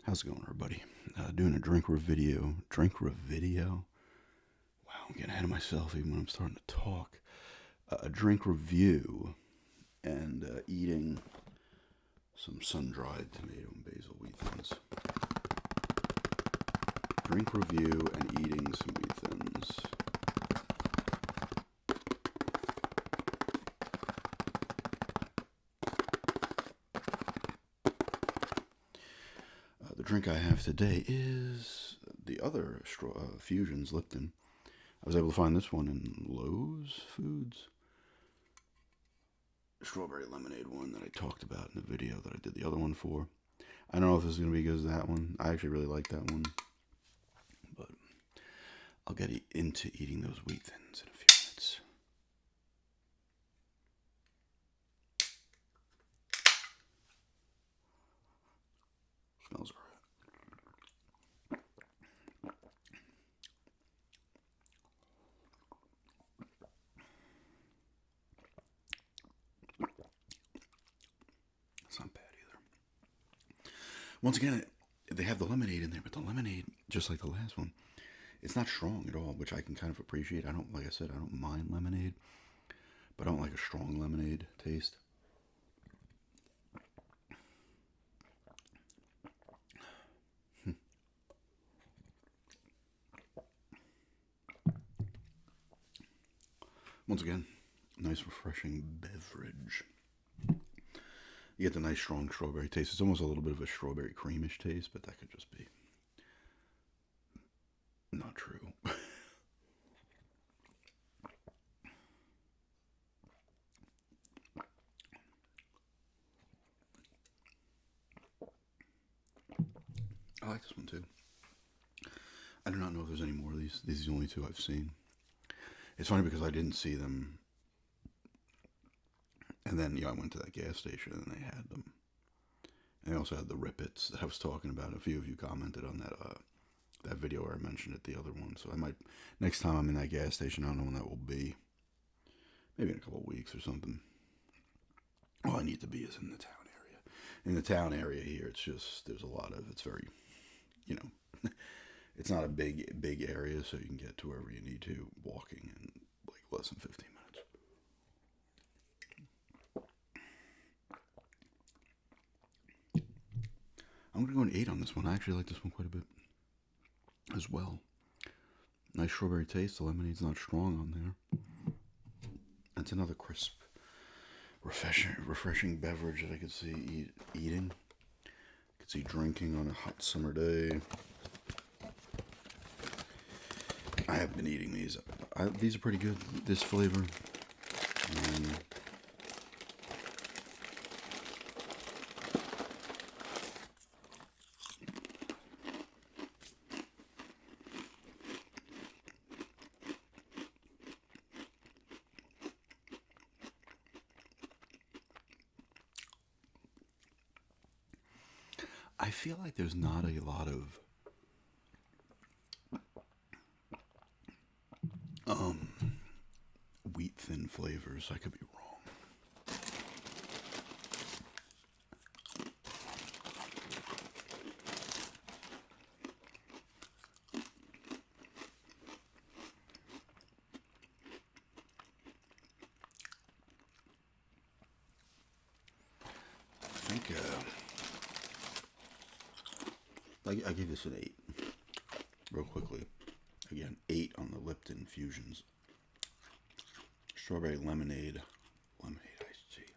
How's it going, everybody? Doing a drink review. Drink review? Wow, I'm getting ahead of myself even when I'm starting to talk. A drink review and eating some sun-dried tomato and basil wheat thins. Drink review and eating some wheat thins. The drink I have today is the other Fusions Lipton. I was able to find this one in Lowe's Foods. Strawberry lemonade one that I talked about in the video that I did the other one for. I don't know if this is going to be good as that one. I actually really like that one. But I'll get into eating those wheat thins in a few minutes. Smells great. It's not bad either. Once again, they have the lemonade in there, but the lemonade, just like the last one, it's not strong at all, which I can kind of appreciate. Like I said, I don't mind lemonade, but I don't like a strong lemonade taste. Once again, nice refreshing beverage. You get the nice strong strawberry taste. It's almost a little bit of a strawberry creamish taste, but that could just be not true. I like this one too. I do not know if there's any more of these. These are the only two I've seen. It's funny because I didn't see them. And then, I went to that gas station and they had them. And they also had the Rippets that I was talking about. A few of you commented on that video where I mentioned it, the other one. So I might, next time I'm in that gas station, I don't know when that will be. Maybe in a couple of weeks or something. All I need to be is in the town area. In the town area here, it's just, there's a lot of, it's very, it's not a big area, so you can get to wherever you need to walking in like less than 15 minutes. I'm going to go an 8 on this one. I actually like this one quite a bit as well. Nice strawberry taste. The lemonade's not strong on there. That's another crisp, refreshing beverage that I could see eating. I could see drinking on a hot summer day. I have been eating these. These are pretty good, this flavor. I feel like there's not a lot of wheat thin flavors. I could be wrong. I think I gave this an 8. Real quickly. Again, 8 on the Lipton Fusions. Strawberry lemonade iced tea.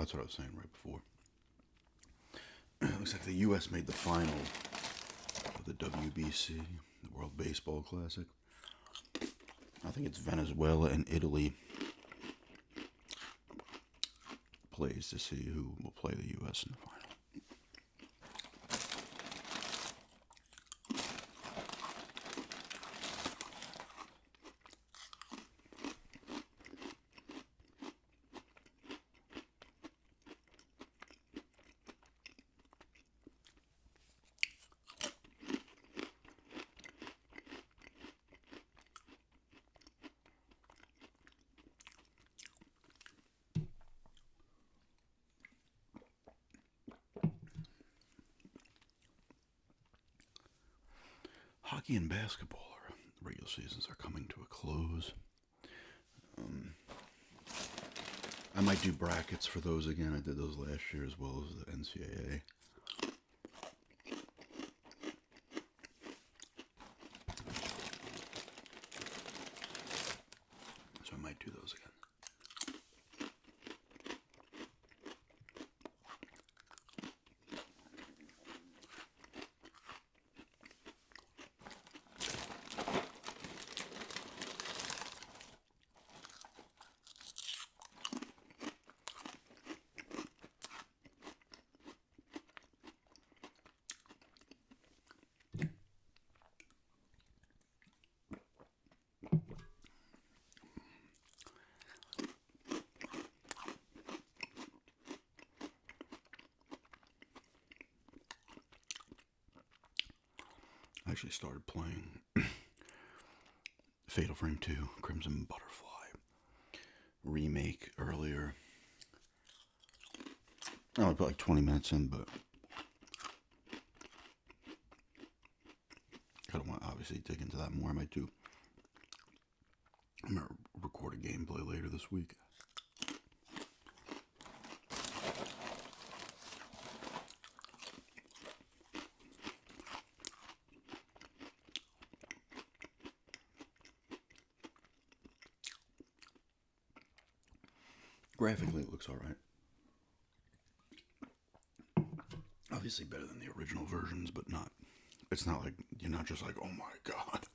that's what I was saying right before. It looks like the U.S. made the final of the WBC, the World Baseball Classic. I think it's Venezuela and Italy plays to see who will play the U.S. in the final. Hockey and basketball regular seasons are coming to a close. I might do brackets for those again. I did those last year as well as the NCAA. So I might do those again. I actually started playing Fatal Frame 2, Crimson Butterfly remake earlier. I put like 20 minutes in, but I don't want to obviously dig into that more. I might do. I'm going to record a gameplay later this week. Graphically, it looks alright. Obviously better than the original versions, but not. It's not like, you're not just like, oh my god.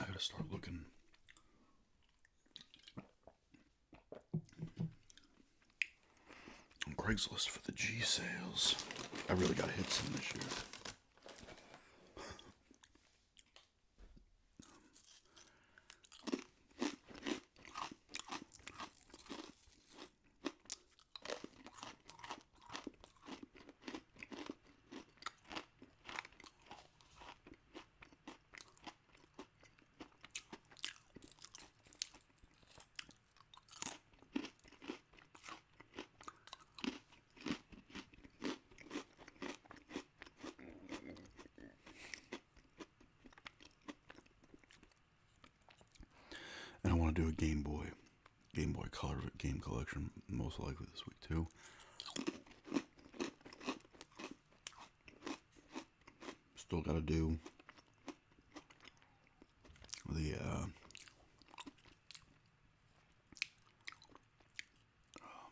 I gotta start looking on Craigslist for the G sales. I really gotta hit some this year. And I want to do a Game Boy Color game collection, most likely this week too. Still got to do the oh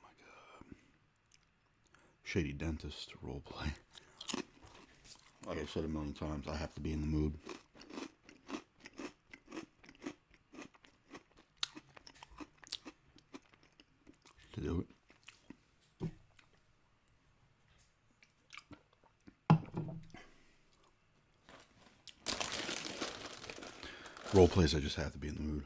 my god, Shady Dentist roleplay. Like I've said a million times, I have to be in the mood. To do it. Role plays, I just have to be in the mood.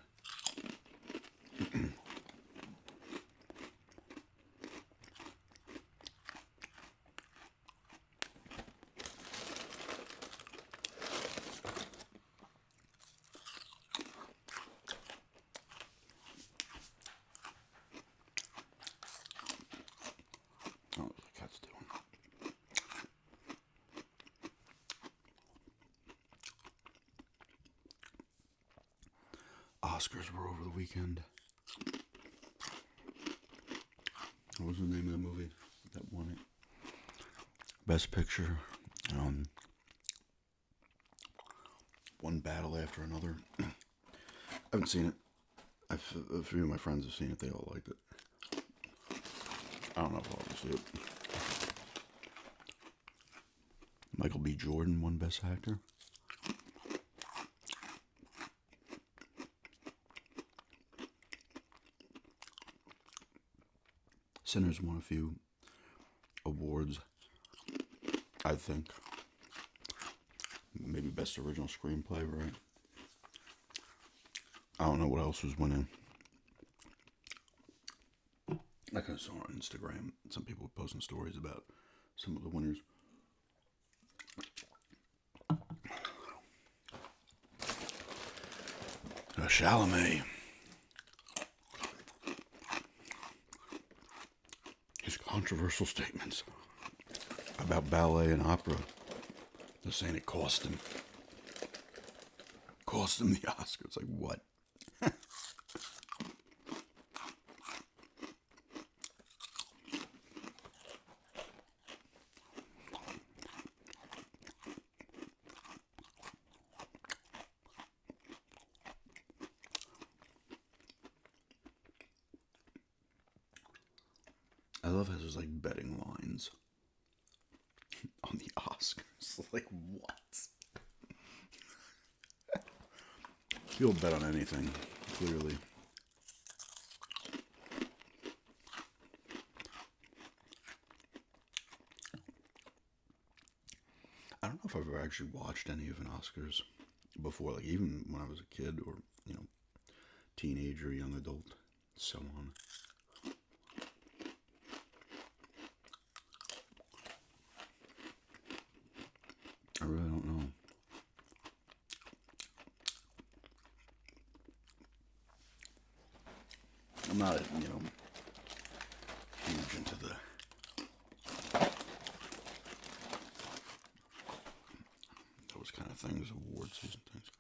Oh, the cat's doing. Oscars were over the weekend. What was the name of the movie that won it? Best Picture. One battle after another. I haven't seen it. A few of my friends have seen it. They all liked it. I don't know if I'll ever see it. Michael B. Jordan won Best Actor. Sinners won a few awards, I think. Maybe Best Original Screenplay, right? I don't know what else was winning. I kind of saw on Instagram some people posting stories about some of the winners. Chalamet. His controversial statements about ballet and opera. They're saying it cost him. Cost him the Oscar. It's like, what? I love how there's like betting lines on the Oscars. Like, what? You'll bet on anything, clearly. I don't know if I've ever actually watched any of an Oscars before, like even when I was a kid or, teenager, young adult, so on. I really don't know. I'm not, huge into those kind of things, award season things.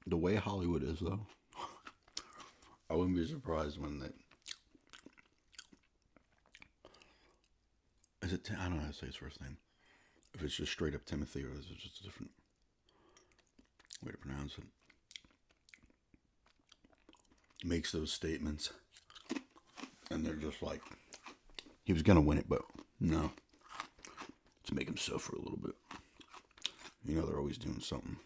The way Hollywood is, though, I wouldn't be surprised when they... Is it... I don't know how to say his first name. If it's just straight up Timothy, or is it just a different way to pronounce it? Makes those statements, and they're just like, he was going to win it, but no. To make him suffer a little bit. They're always doing something.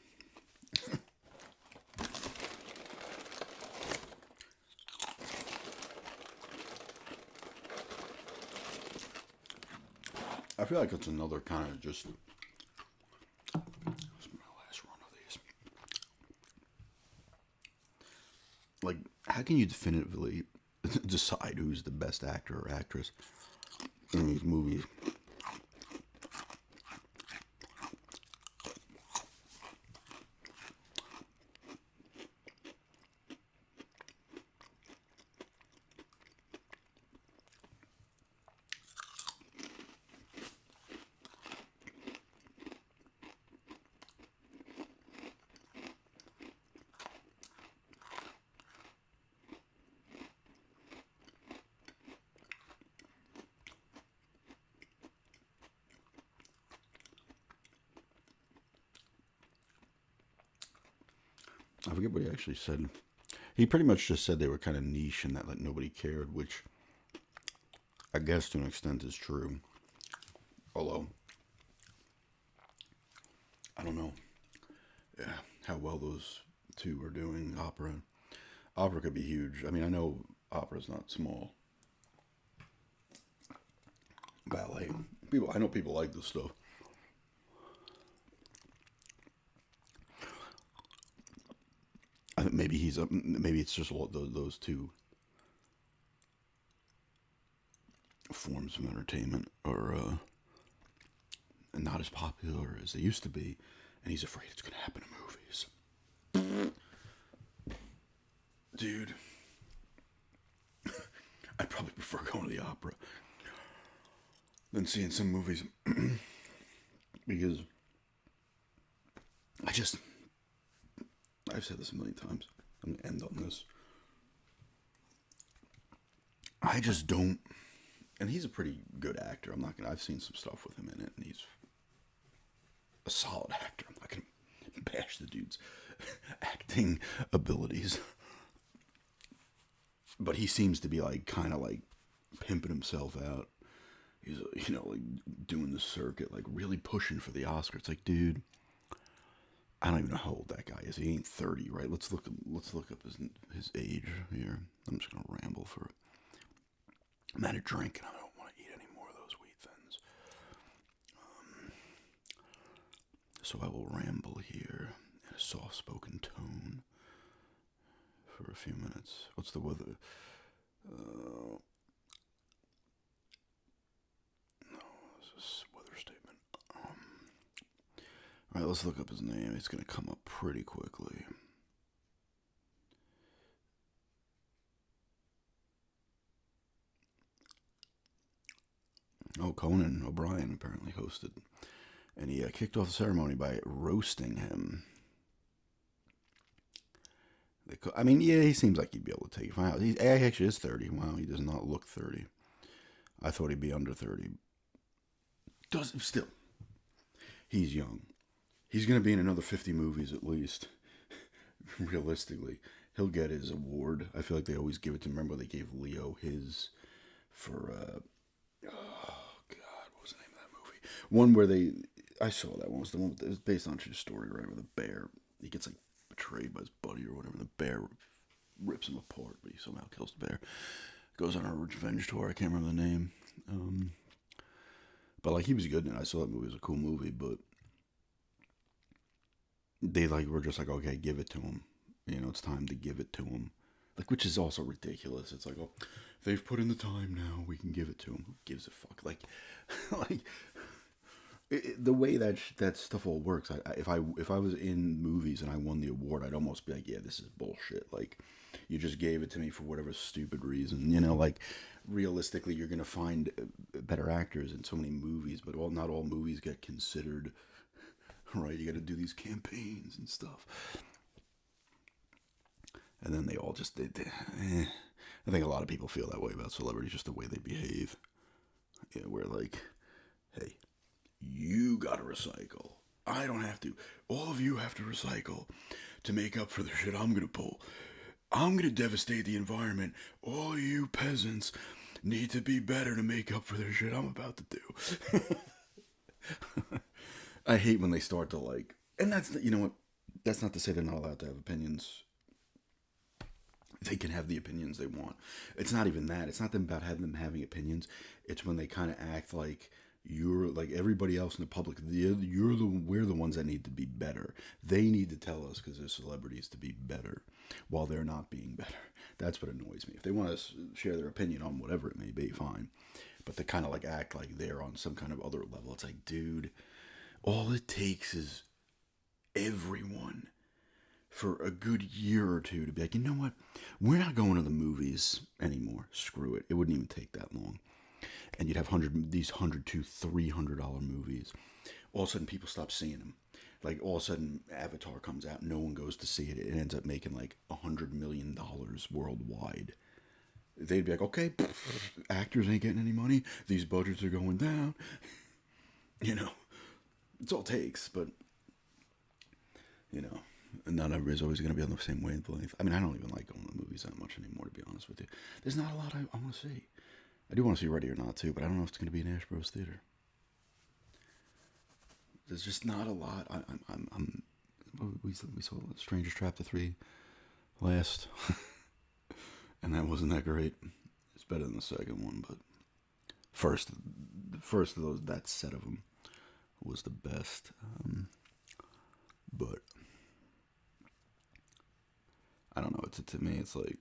I feel like it's another kind of just... This is my last run of these. Like, how can you definitively decide who's the best actor or actress in these movies? I forget what he actually said. He pretty much just said they were kind of niche and that like nobody cared, which I guess to an extent is true. Although, I don't know how well those two are doing. Opera could be huge. I mean, I know opera's not small. Ballet. I know people like this stuff. I think maybe maybe it's just those two forms of entertainment are not as popular as they used to be, and he's afraid it's going to happen in movies. Dude, the opera than seeing some movies because I've said this a million times. I'm gonna end on this. I just don't, and he's a pretty good actor. I've seen some stuff with him in it, and he's a solid actor. I'm not gonna bash the dude's acting abilities, but he seems to be like kind of like pimping himself out. He's like doing the circuit, like really pushing for the Oscar. It's like, dude, I don't even know how old that guy is. He ain't 30, right? Let's look up his age here. I'm just gonna ramble for. I'm at a drink and I don't want to eat any more of those wheat thins. So I will ramble here in a soft-spoken tone for a few minutes. What's the weather? No, this is a weather statement. All right, let's look up his name. It's going to come up pretty quickly. Oh, Conan O'Brien apparently hosted. And he kicked off the ceremony by roasting him. I mean, yeah, he seems like he'd be able to take it. Wow, he actually is 30. Wow, he does not look 30. I thought he'd be under 30. Still, he's young. He's going to be in another 50 movies at least. Realistically, he'll get his award. I feel like they always give it to him. Remember, they gave Leo his for, oh, God, what was the name of that movie? One where I saw that one. It was based on a true story, right? Where the bear, he gets like betrayed by his buddy or whatever. The bear rips him apart, but he somehow kills the bear. Goes on a revenge tour. I can't remember the name. But like he was good in it. I saw that movie. It was a cool movie, but they like were just like, okay, give it to him. It's time to give it to him. Like, which is also ridiculous. It's like, oh, they've put in the time now. We can give it to him. Who gives a fuck? Like, the way that stuff all works. If I was in movies and I won the award, I'd almost be like, yeah, this is bullshit. Like, you just gave it to me for whatever stupid reason. Like, realistically, you're gonna find better actors in so many movies, but not all movies get considered. Right? You got to do these campaigns and stuff. And then they all just, I think a lot of people feel that way about celebrities, just the way they behave. Yeah, where like, hey, you gotta recycle. I don't have to. All of you have to recycle to make up for the shit I'm gonna pull. I'm gonna devastate the environment. All you peasants need to be better to make up for the shit I'm about to do. I hate when they start to like, and that's, what, that's not to say they're not allowed to have opinions. They can have the opinions they want. It's not even that. It's not about them having opinions. It's when they kind of act like you're like everybody else in the public. We're the ones that need to be better. They need to tell us because they're celebrities to be better, while they're not being better. That's what annoys me. If they want to share their opinion on whatever it may be, fine. But they kind of like act like they're on some kind of other level. It's like, dude, all it takes is everyone for a good year or two to be like, you know what? We're not going to the movies anymore. Screw it. It wouldn't even take that long. And you'd have these $100 to $300 movies. All of a sudden, people stop seeing them. Like, all of a sudden, Avatar comes out. No one goes to see it. It ends up making like $100 million worldwide. They'd be like, okay, actors ain't getting any money. These budgets are going down. It's all it takes. But, not everybody's always going to be on the same wavelength. I mean, I don't even like going to the movies that much anymore, to be honest with you. There's not a lot I want to see. I do want to see Ready or Not too, but I don't know if it's going to be in Ashbros Theater. There's just not a lot. We saw Strangers Trapped to 3 last, and that wasn't that great. It's better than the second one, but the first of those, that set of them, was the best. But I don't know. To me, it's like,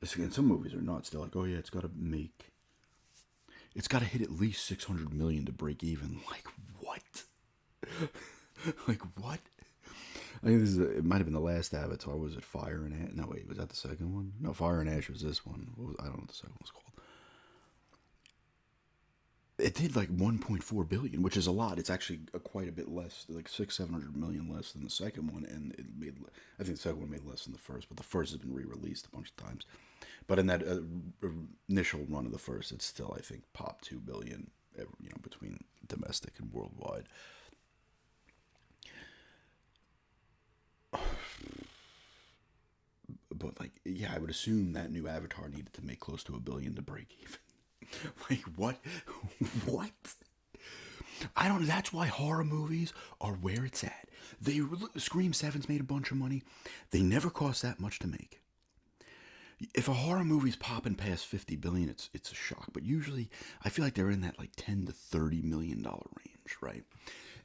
some movies are nuts. They're like, oh yeah, it's got to hit at least 600 million to break even. Like what? Like what? I think it might have been the last Avatar. Was it Fire and Ash? No, wait, was that the second one? No, Fire and Ash was this one. I don't know what the second one's called. It did like 1.4 billion, which is a lot. It's actually quite a bit less, like 600-700 million less than the second one, and it made. I think the second one made less than the first, but the first has been re-released a bunch of times. But in that initial run of the first, it's still, I think, popped 2 billion. Between domestic and worldwide. But like, yeah, I would assume that new Avatar needed to make close to 1 billion to break even. Like what? What? I don't know. That's why horror movies are where it's at. Scream Seven's made a bunch of money. They never cost that much to make. If a horror movie's popping past 50 billion, it's a shock. But usually, I feel like they're in that like $10 to $30 million range, right?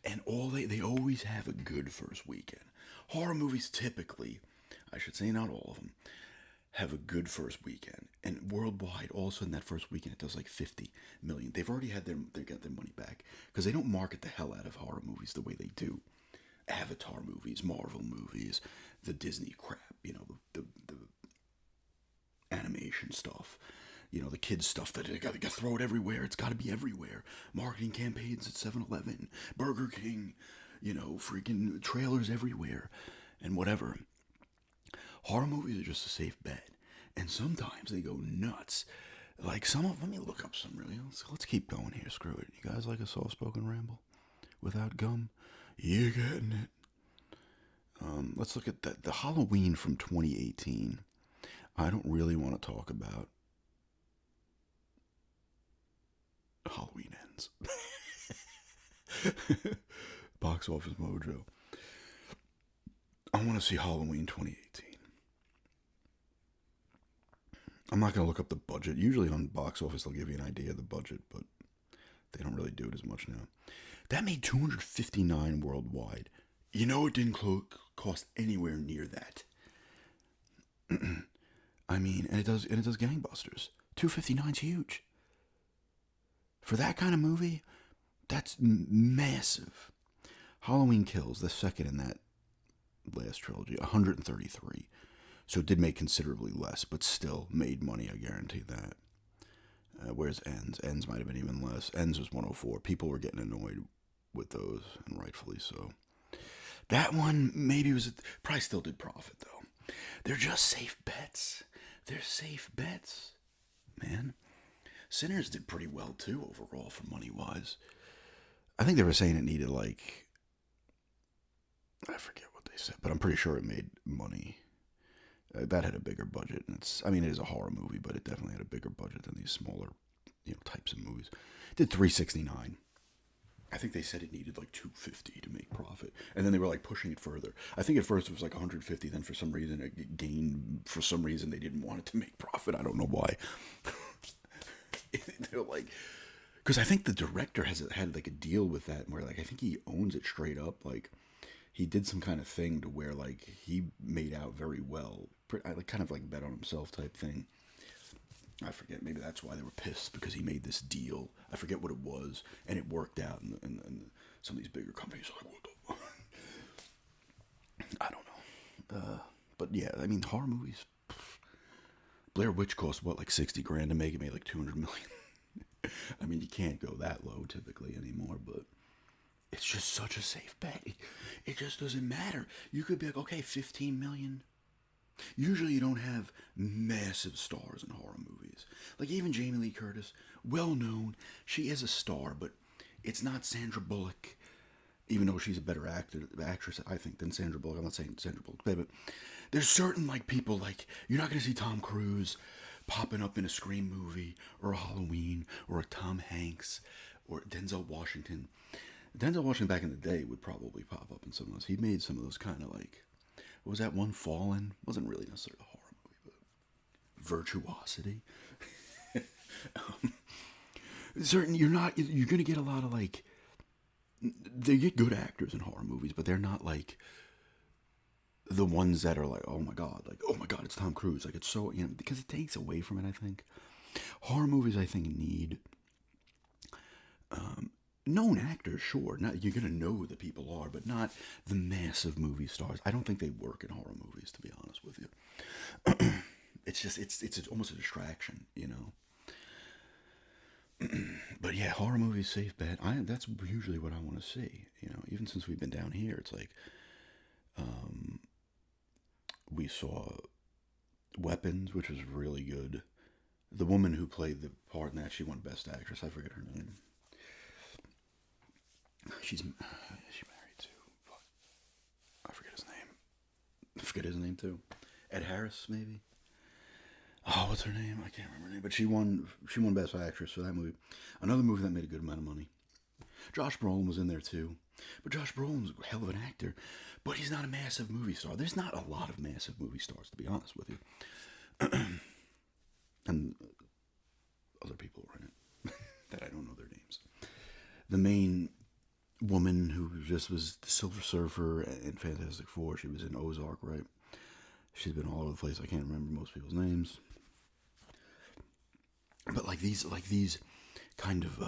And they always have a good first weekend. Horror movies typically, I should say not all of them, have a good first weekend. And worldwide, all of a sudden that first weekend it does like 50 million. They've already they got their money back because they don't market the hell out of horror movies the way they do Avatar movies, Marvel movies, the Disney crap, the animation stuff, the kids stuff that they got to throw it everywhere. It's got to be everywhere. Marketing campaigns at 7-Eleven, Burger King, freaking trailers everywhere, and whatever. Horror movies are just a safe bet, and sometimes they go nuts. Like some of, let me look up some really. Let's keep going here. Screw it. You guys like a soft-spoken ramble without gum? You're getting it. Let's look at the Halloween from 2018. I don't really want to talk about Halloween Ends. Box Office Mojo. I want to see Halloween 2018. I'm not going to look up the budget. Usually on Box Office they'll give you an idea of the budget, but they don't really do it as much now. That made 259 worldwide. It didn't cost anywhere near that. I mean, and it does gangbusters. 259's huge. For that kind of movie, that's massive. Halloween Kills, the second in that last trilogy, 133. So it did make considerably less, but still made money, I guarantee that. Whereas Ends might have been even less. Ends was 104. People were getting annoyed with those, and rightfully so. That one probably still did profit, though. They're just safe bets. They're safe bets, man. Sinners did pretty well, too, overall, for money-wise. I think they were saying it needed, like, I forget what they said, but I'm pretty sure it made money. That had a bigger budget, and it is a horror movie, but it definitely had a bigger budget than these smaller, types of movies. It did 369. I think they said it needed like 250 to make profit, and then they were like pushing it further. I think at first it was like 150, then for some reason it gained. For some reason they didn't want it to make profit. I don't know why. They're like, because I think the director had like a deal with that, where like I think he owns it straight up. Like he did some kind of thing to where like he made out very well. Kind of like bet on himself type thing. I forget. Maybe that's why they were pissed, because he made this deal. I forget what it was, and it worked out. And some of these bigger companies are like, what the? I don't know. But yeah, I mean, horror movies. Blair Witch cost what, like $60,000 to make? It made like 200 million. I mean, you can't go that low typically anymore, but it's just such a safe bet. It just doesn't matter. You could be like, okay, 15 million. Usually you don't have massive stars in horror movies. Like even Jamie Lee Curtis, well known, she is a star, but it's not Sandra Bullock, even though she's a better actress, I think, than Sandra Bullock. I'm not saying Sandra Bullock, but there's certain like people, like you're not going to see Tom Cruise popping up in a Scream movie or a Halloween or a Tom Hanks or Denzel Washington. Denzel Washington back in the day would probably pop up in some of those. He made some of those kind of like, what was that one, Fallen? Wasn't really necessarily a horror movie, but Virtuosity. You're going to get a lot of like, they get good actors in horror movies, but they're not like the ones that are like, oh my god, it's Tom Cruise. Like it's so, because it takes away from it, I think. Horror movies, I think, need known actors, sure. Not, you're gonna know who the people are, but not the massive movie stars. I don't think they work in horror movies, to be honest with you. It's just it's almost a distraction, But yeah, horror movies, safe bet. That's usually what I want to see. Even since we've been down here, it's like we saw Weapons, which was really good. The woman who played the part in that, she won Best Actress. I forget her name. She's married to. I forget his name. I forget his name too. Ed Harris, maybe. Oh, what's her name? I can't remember her name. But she won. She won Best Actress for that movie. Another movie that made a good amount of money. Josh Brolin was in there too. But Josh Brolin's a hell of an actor. But he's not a massive movie star. There's not a lot of massive movie stars, to be honest with you. And other people were in it that I don't know their names. The main woman who just was the Silver Surfer in Fantastic Four, she was in Ozark, right? She's been all over the place. I can't remember most people's names. But like these kind of,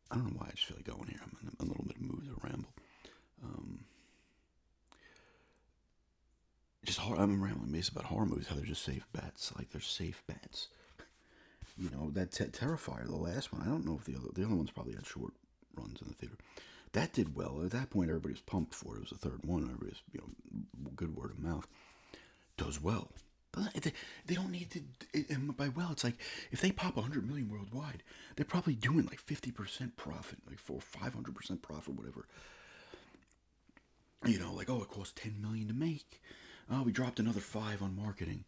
I don't know why I just feel like going here. I'm in a little bit of mood to ramble. I'm rambling based about horror movies, how they're just safe bets. Like they're safe bets. That Terrifier, the last one. I don't know if the other ones probably had short runs in the theater. That did well. At that point, everybody was pumped for it. It was the third one. Everybody's good word of mouth. Does well. They don't need to. And by well, it's like if they pop 100 million worldwide, they're probably doing like 50% profit, like 500% profit, whatever. Like, oh, it cost 10 million to make. Oh, we dropped another 5 on marketing.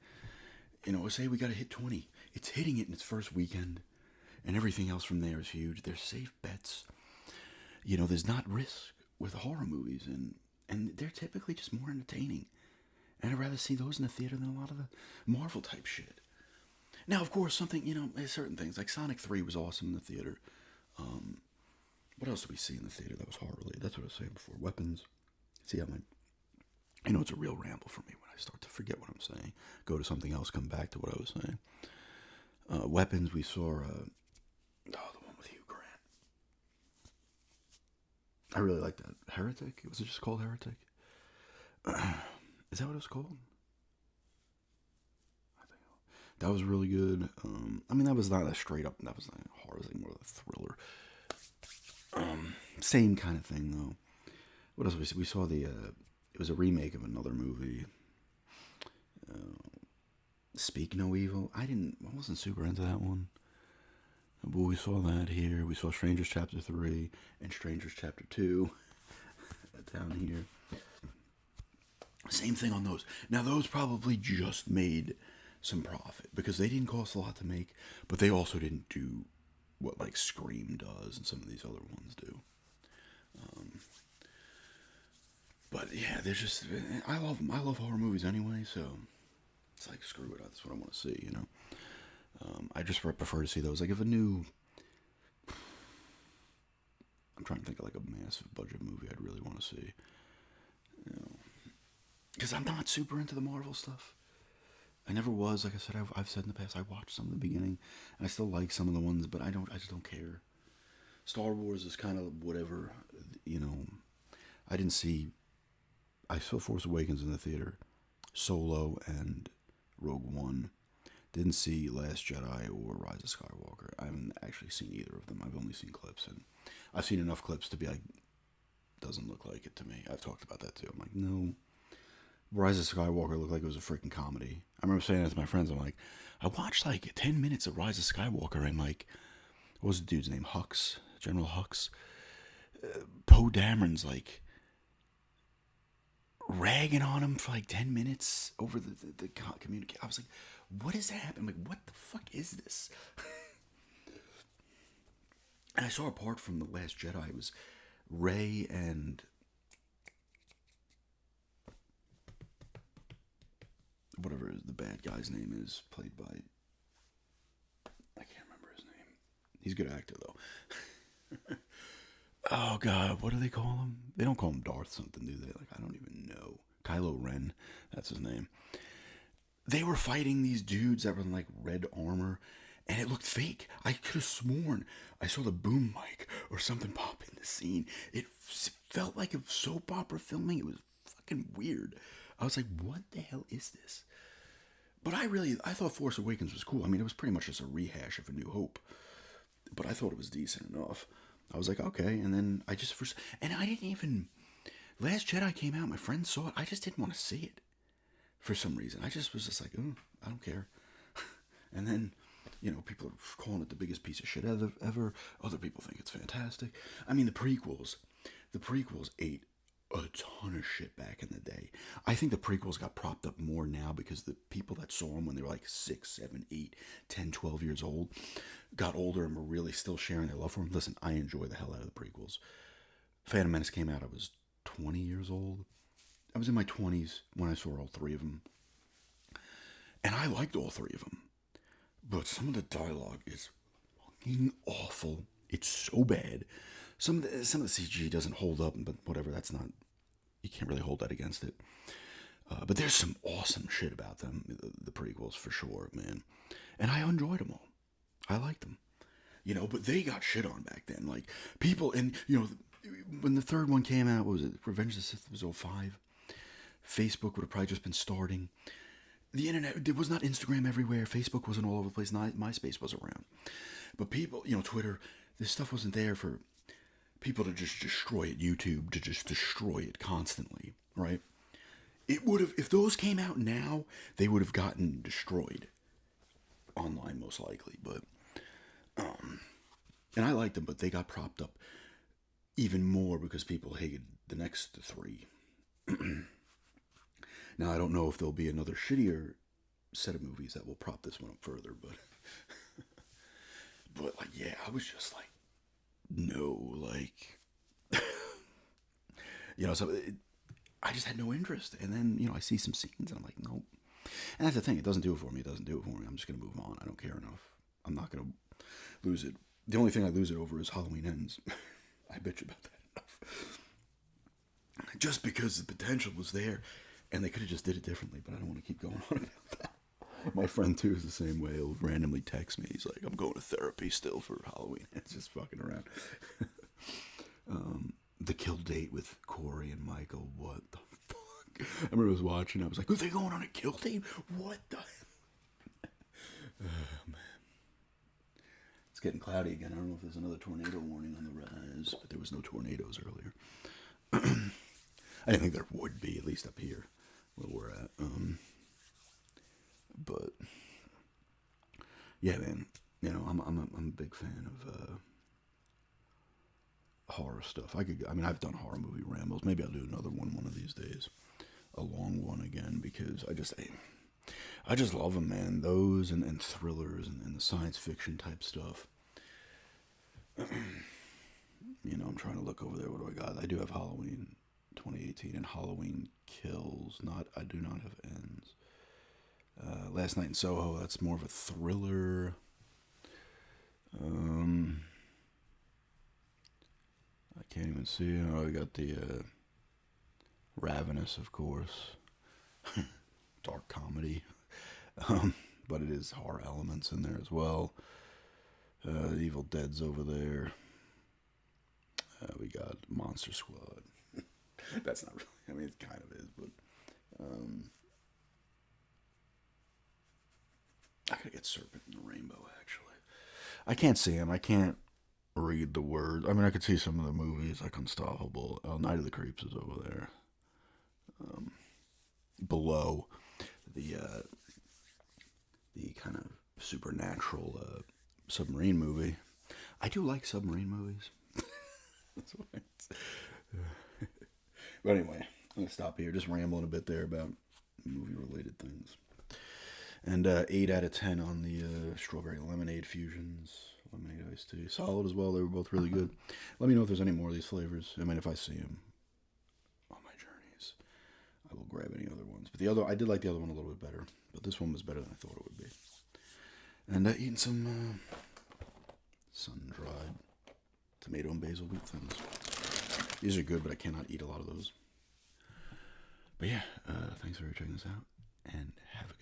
Say we got to hit 20. It's hitting it in its first weekend, and everything else from there is huge. They're safe bets. There's not risk with horror movies, and they're typically just more entertaining. And I'd rather see those in the theater than a lot of the Marvel type shit. Now, of course, there's certain things like Sonic 3 was awesome in the theater. What else did we see in the theater that was horror related? That's what I was saying before. Weapons. See how it's a real ramble for me when I start to forget what I'm saying. Go to something else, come back to what I was saying. Weapons, we saw, the one with Hugh Grant. I really like that. Heretic? Was it just called Heretic? Is that what it was called? I think that was really good. That was not a straight up, that was not horror, it was like more of a thriller. Same kind of thing, though. What else we saw? It was a remake of another movie. Speak No Evil. I wasn't super into that one. But we saw that here. We saw Strangers Chapter 3 and Strangers Chapter 2 down here. Same thing on those. Now, those probably just made some profit because they didn't cost a lot to make, but they also didn't do what like Scream does and some of these other ones do. But yeah, there's just I love horror movies anyway, so it's like screw it, that's what I want to see, I just prefer to see those. Like if I'm trying to think of like a massive budget movie I'd really want to see, because I'm not super into the Marvel stuff. I never was. Like I said, I've said in the past, I watched some in the beginning, and I still like some of the ones, but I just don't care. Star Wars is kind of whatever, I didn't see. I saw Force Awakens in the theater, Solo and Rogue One. Didn't see Last Jedi or Rise of Skywalker. I haven't actually seen either of them. I've only seen clips, and I've seen enough clips to be like, doesn't look like it to me. I've talked about that too. I'm like, no. Rise of Skywalker looked like it was a freaking comedy. I remember saying that to my friends. I'm like, I watched like 10 minutes of Rise of Skywalker, and like, what was the dude's name? Hux, General Hux. Poe Dameron's like ragging on him for like 10 minutes over the communication. I was like, what is happening? Like, what the fuck is this? And I saw a part from The Last Jedi. It was Rey and whatever the bad guy's name is, played by, I can't remember his name. He's a good actor though. Oh god, what do they call him? They don't call him Darth something, do they? Like, I don't even know. Kylo Ren, that's his name. They were fighting these dudes that were in like red armor, and it looked fake. I could have sworn I saw the boom mic or something pop in the scene. It felt like a soap opera filming. It was fucking weird. I was like, what the hell is this? But I thought Force Awakens was cool. I mean, it was pretty much just a rehash of A New Hope. but I thought it was decent enough. I was like, okay, and then and I didn't even. Last Jedi came out. My friend saw it. I just didn't want to see it for some reason. I just was just like, oh, I don't care. And then, people are calling it the biggest piece of shit ever. Other people think it's fantastic. I mean, the prequels ate a ton of shit back in the day. I think the prequels got propped up more now because the people that saw them when they were like 6, 7, 8, 10, 12 years old got older and were really still sharing their love for them. Listen, I enjoy the hell out of the prequels. Phantom Menace came out, I was 20 years old. I was in my 20s when I saw all three of them. And I liked all three of them. But some of the dialogue is fucking awful. It's so bad. Some of the CG doesn't hold up, but whatever, that's not... You can't really hold that against it. But there's some awesome shit about them, the prequels, for sure, man. And I enjoyed them all. I liked them. But they got shit on back then. Like, people, and, when the third one came out, what was it? Revenge of the Sith was 05. Facebook would have probably just been starting. The internet, there was not Instagram everywhere. Facebook wasn't all over the place. MySpace was around. But people, Twitter, this stuff wasn't there for people to just destroy it. YouTube to just destroy it constantly, right? It would have, if those came out now, they would have gotten destroyed online most likely. But, and I liked them, but they got propped up even more because people hated the next three. Now, I don't know if there'll be another shittier set of movies that will prop this one up further, but... but, like, yeah, I was just like, no, like... I just had no interest. And then, I see some scenes, and I'm like, nope. And that's the thing, it doesn't do it for me, I'm just going to move on, I don't care enough. I'm not going to lose it. The only thing I lose it over is Halloween Ends. I bitch about that enough. Just because the potential was there... And they could have just did it differently, but I don't want to keep going on about that. My friend, too, is the same way. He'll randomly text me. He's like, I'm going to therapy still for Halloween. It's just fucking around. The kill date with Corey and Michael. What the fuck? I remember I was watching. I was like, are they going on a kill date? What the... man. It's getting cloudy again. I don't know if there's another tornado warning on the rise, but there was no tornadoes earlier. I didn't think there would be, at least up here where we're at. But yeah, man, I'm a big fan of horror stuff. I've done horror movie rambles. Maybe I'll do another one of these days, a long one again, because I just love them, man. Those and thrillers and the science fiction type stuff. I'm trying to look over there. What do I got? I do have Halloween 2018 and Halloween Kills. I do not have Ends. Last Night in Soho, that's more of a thriller. I can't even see. I got the Ravenous, of course. Dark comedy. But it is horror elements in there as well. Evil Dead's over there. We got Monster Squad. That's not really, it kind of is, but I gotta get Serpent in the Rainbow, actually. I can't see him. I can't read the words. I could see some of the movies, like Unstoppable. Night of the Creeps is over there. Below the kind of supernatural submarine movie. I do like submarine movies. That's what But anyway, I'm going to stop here. Just rambling a bit there about movie-related things. And 8 out of 10 on the strawberry lemonade fusions. Lemonade iced tea. Solid as well. They were both really good. Let me know if there's any more of these flavors. If I see them on my journeys, I will grab any other ones. But I did like the other one a little bit better. But this one was better than I thought it would be. And eating some sun-dried tomato and basil wheat thins. These are good, but I cannot eat a lot of those. But yeah, thanks for checking this out, and have a